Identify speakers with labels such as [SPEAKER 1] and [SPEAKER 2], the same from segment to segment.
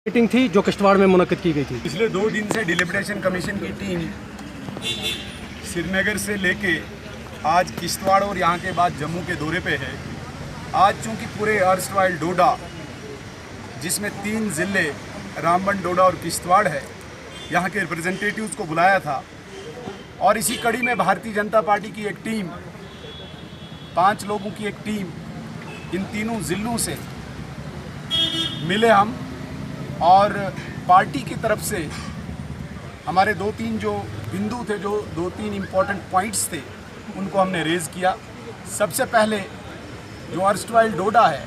[SPEAKER 1] Meeting थी जो किश्तवाड़ में मुनक्किद की गई थी।
[SPEAKER 2] पिछले 2 दिन से डिलिमिटेशन कमीशन की टीम श्रीनगर से लेके आज किश्तवाड़ और यहाँ के बाद जम्मू के दौरे पे है। आज चूँकि पूरे अर्स्टवाइल डोडा जिसमें 3 ज़िले रामबन, डोडा और किश्तवाड़ है, यहाँ के रिप्रेजेंटेटिव्स को बुलाया था और इसी कड़ी में भारतीय जनता पार्टी की एक टीम, 5 लोगों की एक टीम इन तीनों ज़िलों से मिले हम और पार्टी की तरफ से हमारे 2-3 जो बिंदु थे, जो 2-3 इम्पॉर्टेंट पॉइंट्स थे, उनको हमने रेज़ किया। सबसे पहले जो अर्स्टवाइल डोडा है,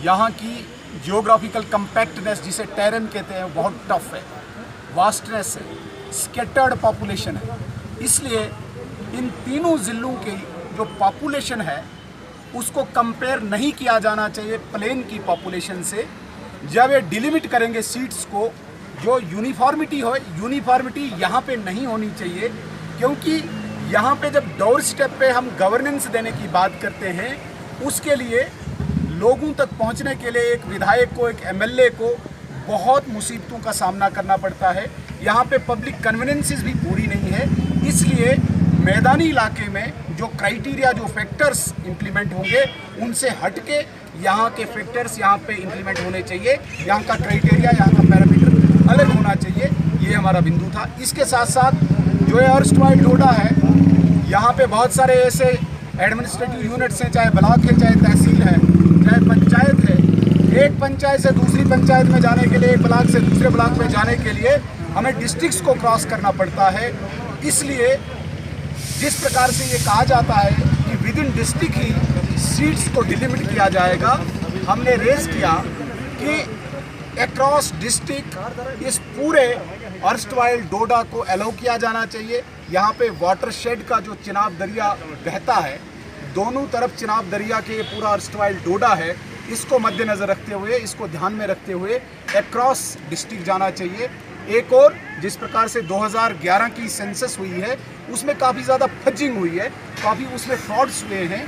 [SPEAKER 2] यहाँ की जियोग्राफिकल कम्पैक्टनेस जिसे टेरेन कहते हैं बहुत टफ है, वास्टनेस है, स्कैटर्ड पॉपुलेशन है। इसलिए इन तीनों ज़िलों की जो पॉपुलेशन है उसको कंपेयर नहीं किया जाना चाहिए प्लेन की पॉपुलेशन से। जब ये डिलिमिट करेंगे सीट्स को, जो यूनिफॉर्मिटी हो, यूनिफॉर्मिटी यहाँ पे नहीं होनी चाहिए, क्योंकि यहाँ पे जब डोर स्टेप पे हम गवर्नेंस देने की बात करते हैं, उसके लिए लोगों तक पहुँचने के लिए एक विधायक को, एक एमएलए को बहुत मुसीबतों का सामना करना पड़ता है। यहाँ पे पब्लिक कन्वीनियंसेस भी पूरी नहीं है। इसलिए मैदानी इलाके में जो क्राइटेरिया, जो फैक्टर्स इम्प्लीमेंट होंगे, उनसे हटके यहाँ के फैक्टर्स यहाँ पे इम्प्लीमेंट होने चाहिए। यहाँ का क्राइटेरिया, यहाँ का पैरामीटर अलग होना चाहिए। ये हमारा बिंदु था। इसके साथ साथ जो है अर्स्टवाइल डोडा है, यहाँ पे बहुत सारे ऐसे एडमिनिस्ट्रेटिव यूनिट्स हैं, चाहे ब्लॉक है, चाहे तहसील है, चाहे पंचायत है। एक पंचायत से दूसरी पंचायत में जाने के लिए, एक ब्लॉक से दूसरे ब्लॉक में जाने के लिए हमें डिस्ट्रिक्ट्स को क्रॉस करना पड़ता है। इसलिए जिस प्रकार से ये कहा जाता है कि with in district he seats को डिलिमिट किया जाएगा, हमने रेज किया कि अक्रॉस डिस्ट्रिक्ट इस पूरे अर्स्टवाइल डोडा को अलाउ किया जाना चाहिए। यहाँ पे वाटरशेड का जो चिनाब दरिया बहता है, दोनों तरफ चिनाब दरिया के पूरा अर्स्टवाइल डोडा है, इसको मद्देनज़र रखते हुए, इसको ध्यान में रखते हुए अक्रॉस डिस्ट्रिक्ट जाना चाहिए। एक और, जिस प्रकार से 2011 की सेंसस हुई है, उसमें काफ़ी ज़्यादा फजिंग हुई है, काफ़ी उसमें फ्रॉड्स हुए हैं।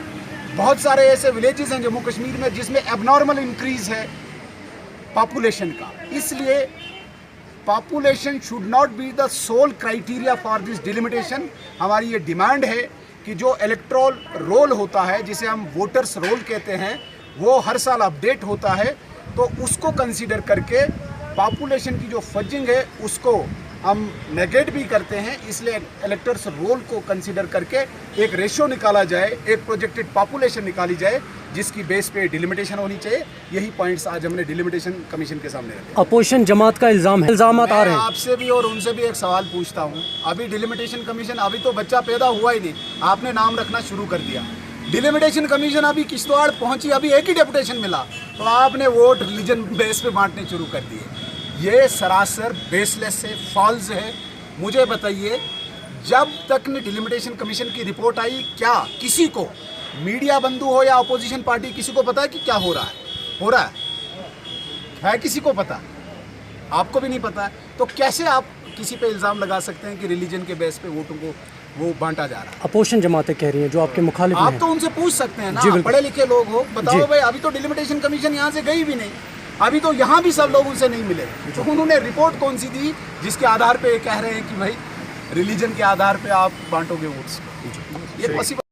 [SPEAKER 2] बहुत सारे ऐसे विलेजेस हैं जम्मू कश्मीर में जिसमें एबनॉर्मल इंक्रीज़ है पॉपुलेशन का। इसलिए population should not be the sole criteria for this delimitation. हमारी ये डिमांड है कि जो इलेक्ट्रोल रोल होता है, जिसे हम वोटर्स रोल कहते हैं, वो हर साल अपडेट होता है, तो उसको कंसीडर करके पॉपुलेशन की जो फजिंग है उसको हम नेगेट भी करते हैं। इसलिए इलेक्टर्स रोल को कंसीडर करके एक रेशियो निकाला जाए, एक प्रोजेक्टेड पॉपुलेशन निकाली जाए, जिसकी बेस पे डिलिमिटेशन होनी चाहिए। यही पॉइंट्स आज हमने डिलिमिटेशन कमीशन के सामने रखे।
[SPEAKER 1] अपोजिशन जमात का इल्जाम आ रहे हैं।
[SPEAKER 2] आपसे भी और उनसे भी एक सवाल पूछता हूँ। अभी डिलिमिटेशन कमीशन, अभी तो बच्चा पैदा हुआ ही नहीं, आपने नाम रखना शुरू कर दिया। डिलिमिटेशन कमीशन अभी किश्तवाड़ पहुंची, अभी एक ही डेपुटेशन मिला, तो आपने वोट रिलीजन बेस पे बांटने शुरू कर दिए। ये सरासर बेसलेस है, फॉल्स है। मुझे बताइए, जब तक ने डिलिमिटेशन कमीशन की रिपोर्ट आई, क्या किसी को, मीडिया बंधु हो या अपोजिशन पार्टी, किसी को पता है कि क्या हो रहा है? हो रहा है किसी को पता? आपको भी नहीं पता है, तो कैसे आप किसी पे इल्ज़ाम लगा सकते हैं कि रिलीजन के बेस पे वोटों को वो बांटा जा रहा है?
[SPEAKER 1] अपोजिशन जमातें कह रही हैं, जो आपके मुखालिफ हैं।
[SPEAKER 2] आप तो उनसे पूछ सकते हैं ना, पढ़े लिखे लोग हो, बताओ भाई। अभी तो डिलिमिटेशन कमीशन यहाँ से गई भी नहीं, अभी तो यहाँ भी सब लोग उनसे नहीं मिले। तो उन्होंने रिपोर्ट कौन सी दी जिसके आधार पे ये कह रहे हैं कि भाई रिलीजन के आधार पे आप बांटोगे वोट्स? ये पॉसिबल